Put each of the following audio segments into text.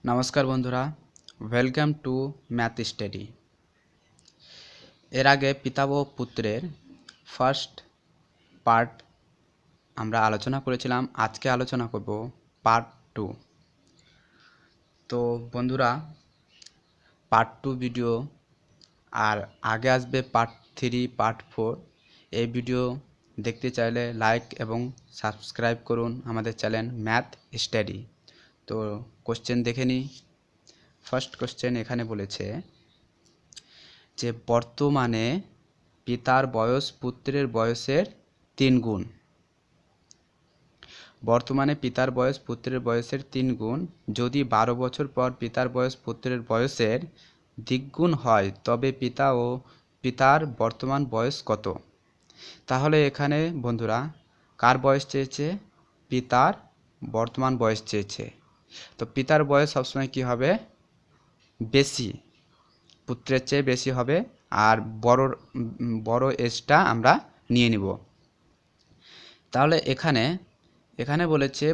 নমস্কার বন্ধুরা, welcome to math study. এর আগে পিতা ও পুত্রের ফার্স্ট পার্ট আমরা আলোচনা করেছিলাম। আজকে আলোচনা করব পার্ট 2। তো বন্ধুরা, পার্ট 2 ভিডিও আর আগে আসবে পার্ট 3, পার্ট 4। এই ভিডিও দেখতে চাইলে লাইক এবং সাবস্ক্রাইব করুন আমাদের চ্যানেল ম্যাথ স্টাডি। তো কোশ্চেন দেখে নিই। ফার্স্ট কোশ্চেন এখানে বলেছে যে বর্তমানে পিতার বয়স পুত্রের বয়সের 3 গুণ। বর্তমানে পিতার বয়স পুত্রের বয়সের 3 গুণ। যদি 12 বছর পর পিতার বয়স পুত্রের বয়সের দ্বিগুণ হয় তবে পিতার বর্তমান বয়স কত? তাহলে এখানে বন্ধুরা কার বয়স চেয়েছে? পিতার বর্তমান বয়স চেয়েছে। তো পিতার বয়স সবসময় কি হবে? বেশি, পুত্রের চেয়ে বেশি হবে। আর বড় এজটা আমরা নিয়ে নিব। তাহলে এখানে বলেছে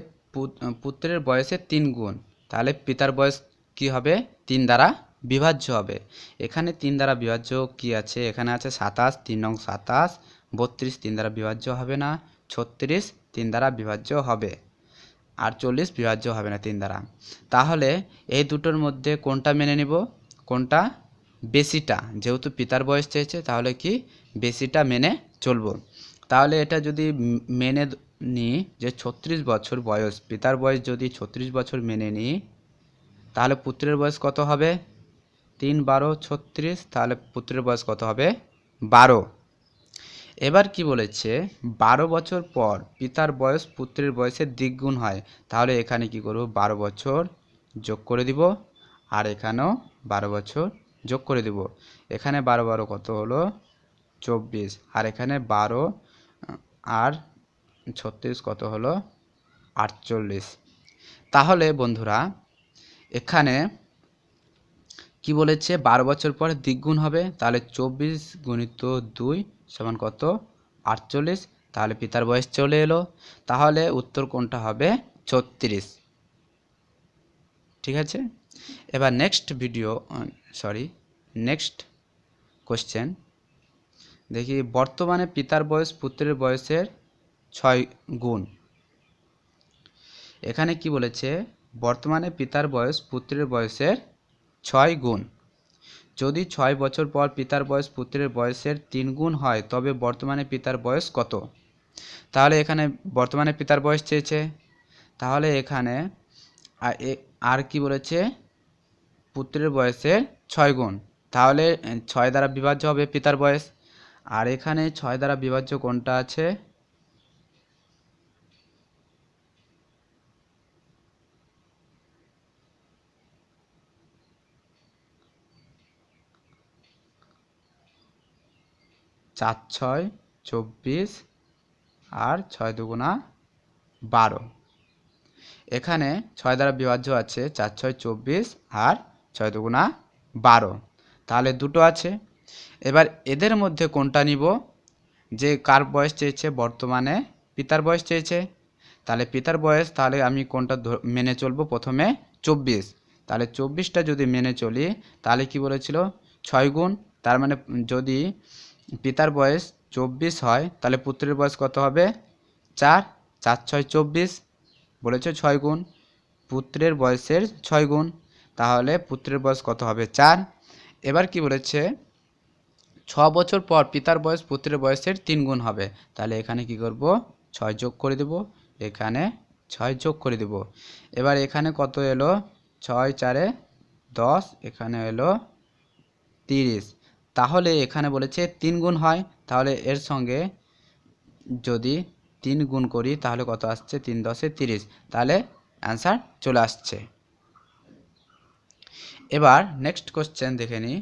পুত্রের বয়সের 3 গুণ। তাহলে পিতার বয়স কি হবে? 3 দ্বারা বিভাজ্য হবে। এখানে 3 দ্বারা বিভাজ্য কি আছে? এখানে আছে 27, 3 নং 27, 32 3 দ্বারা বিভাজ্য হবে না, 36 3 দ্বারা বিভাজ্য হবে, আর 40 বিভাজ্য হবে না 3 দ্বারা। তাহলে এই দুটোর মধ্যে কোনটা মেনে নিব? কোনটা? বেশিটা। যেহেতু পিতার বয়স চেয়েছে তাহলে কি বেশিটা মেনে চলবো। তাহলে এটা যদি মেনে নিই যে 36 বছর বয়স, পিতার বয়স যদি 36 বছর মেনে নিই, তাহলে পুত্রের বয়স কত হবে? 3 12 36, তাহলে পুত্রের বয়স কত হবে? 12। এবার কি বলেছে? 12 বছর পর পিতার বয়স পুত্রের বয়সের দ্বিগুণ হয়। তাহলে এখানে কি করব? 12 বছর যোগ করে দিব, আর এখানেও 12 বছর যোগ করে দিব। এখানে 12 12 কত হলো? 24, আর এখানে 12 আর 36 কত হলো? 48। তাহলে বন্ধুরা এখানে কি বলেছে? 12 বছর পর দ্বিগুণ হবে। তাহলে 24 গুণিত 2 সমান কত? 48। তাহলে পিতার বয়স চলে এলো। তাহলে উত্তর কোনটা হবে? 36। ঠিক আছে। এবার নেক্সট কোশ্চেন দেখি। বর্তমানে পিতার বয়স পুত্রের বয়সের 6 গুণ। এখানে কি বলেছে? বর্তমানে পিতার বয়স পুত্রের বয়সের 6 গুণ। যদি 6 বছর পর পিতার বয়স পুত্রের বয়সের 3 গুণ হয় তবে বর্তমানে পিতার বয়স কত? তাহলে এখানে বর্তমানে পিতার বয়স চেয়েছে। তাহলে এখানে আর কি বলেছে? পুত্রের বয়সের 6 গুণ। তাহলে 6 দ্বারা বিভাজ্য হবে পিতার বয়স। আর এখানে 6 দ্বারা বিভাজ্য কোনটা আছে? 4 6 24, আর 6 দুগুণা 12। এখানে 6 দ্বারা বিভাজ্য আছে 4 6 24, আর 6 দুগুণা 12। তাহলে দুটো আছে। এবার এদের মধ্যে কোনটা নিব? যে কার বয়স চেয়েছে? বর্তমানে পিতার বয়স চেয়েছে। তাহলে পিতার বয়স, তাহলে আমি কোনটা মেনে চলবো? প্রথমে 24। তাহলে 24টা যদি মেনে চলি তাহলে কি বলেছিল? 6 গুণ। তার মানে যদি পিতার বয়স 24 হয় তাহলে পুত্রের বয়স কত হবে? 4 4 6 24, বলেছে 6 গুণ, পুত্রের বয়সের 6 গুণ। তাহলে পুত্রের বয়স কত হবে? 4। এবার কি বলেছে? 6 বছর পর পিতার বয়স পুত্রের বয়সের 3 গুণ হবে। তাহলে এখানে কি করব? 6 যোগ করে দেব, এখানে 6 যোগ করে দেব। এবার এখানে কত এলো? 6 4 10, এখানে এলো 30। তাহলে এখানে বলেছে 3 গুণ হয়। তাহলে এর সঙ্গে যদি 3 গুণ করি তাহলে কত আসছে? 3 10 30। তাহলে অ্যান্সার চলে আসছে। এবার নেক্সট কোশ্চেন দেখে নিই।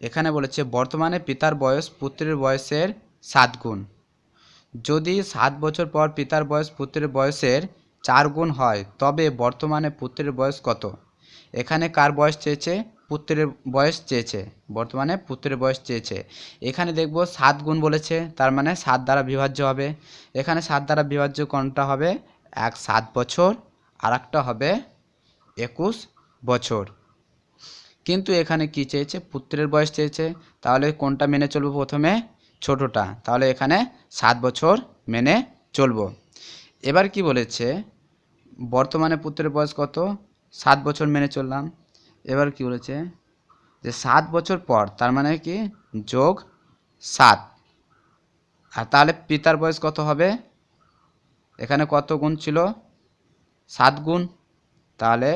এখানে বলেছে বর্তমানে পিতার বয়স পুত্রের বয়সের 7 গুণ। যদি 7 বছর পর পিতার বয়স পুত্রের বয়সের 4 গুণ হয় তবে বর্তমানে পুত্রের বয়স কত? এখানে কার বয়স চেয়েছে? পুত্রের বয়স চেয়েছে। বর্তমানে পুত্রের বয়স চেয়েছে। এখানে দেখব 7 গুণ বলেছে, তার মানে 7 দ্বারা বিভাজ্য হবে। এখানে 7 দ্বারা বিভাজ্য কোনটা হবে? এক 7 বছর, আর একটা হবে 21 বছর। কিন্তু এখানে কি চেয়েছে, পুত্রের বয়স চেয়েছে, তাহলে কোনটা মেনে চলবো প্রথমে, ছোটটা, তাহলে এখানে 7 বছর মেনে চলবো। এবার কি বলেছে, বর্তমানে পুত্রের বয়স কত, 7 বছর মেনে চললাম। এবার কি বলেছে যে 7 বছর পর, তার মানে কি যোগ 7, আর তাহলে পিতার বয়স কত হবে, এখানে কত গুণ ছিল, 7 গুণ, তাহলে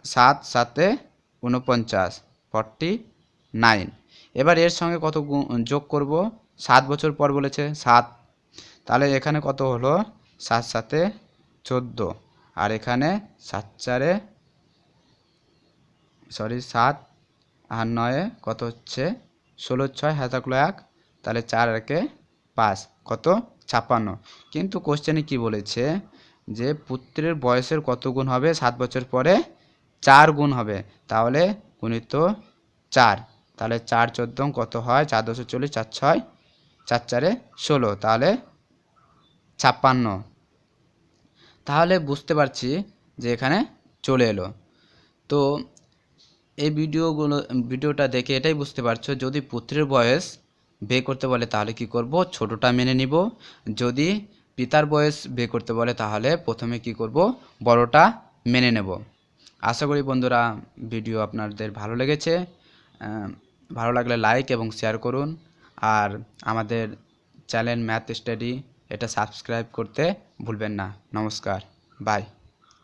7 7 49, 49। এবার এর সঙ্গে কত যোগ করব, 7 বছর পর বলেছে 7, তাহলে এখানে কত হলো, 7 7 14, আর এখানে 7 4 7 আর 9 কত হচ্ছে 16, 6 হাতে থাকলো 1, তাহলে 4 আর 1 5, কত 56। কিন্তু কোশ্চেনে কি বলেছে যে পুত্রের বয়সের কত গুণ হবে 7 বছর পরে, 4 গুণ হবে, তাহলে গুণিত 4, তাহলে 4 14 কত হয়, 4 10 40, 4 6 4 4 16, তাহলে 56। তাহলে বুঝতে পারছি যে এখানে চলে এলো। তো এই ভিডিওটা দেখে এটাই বুঝতে পারছো, যদি পুত্রের বয়স বের করতে বলে তাহলে কি করব, ছোটটা মেনে নিব। যদি পিতার বয়স বের করতে বলে তাহলে প্রথমে কি করব, বড়টা মেনে নেব। আশা করি বন্ধুরা ভিডিও আপনাদের ভালো লেগেছে। ভালো লাগলে লাইক এবং শেয়ার করুন, আর আমাদের চ্যানেল ম্যাথ স্টাডি এটা সাবস্ক্রাইব করতে ভুলবেন না। নমস্কার, বাই।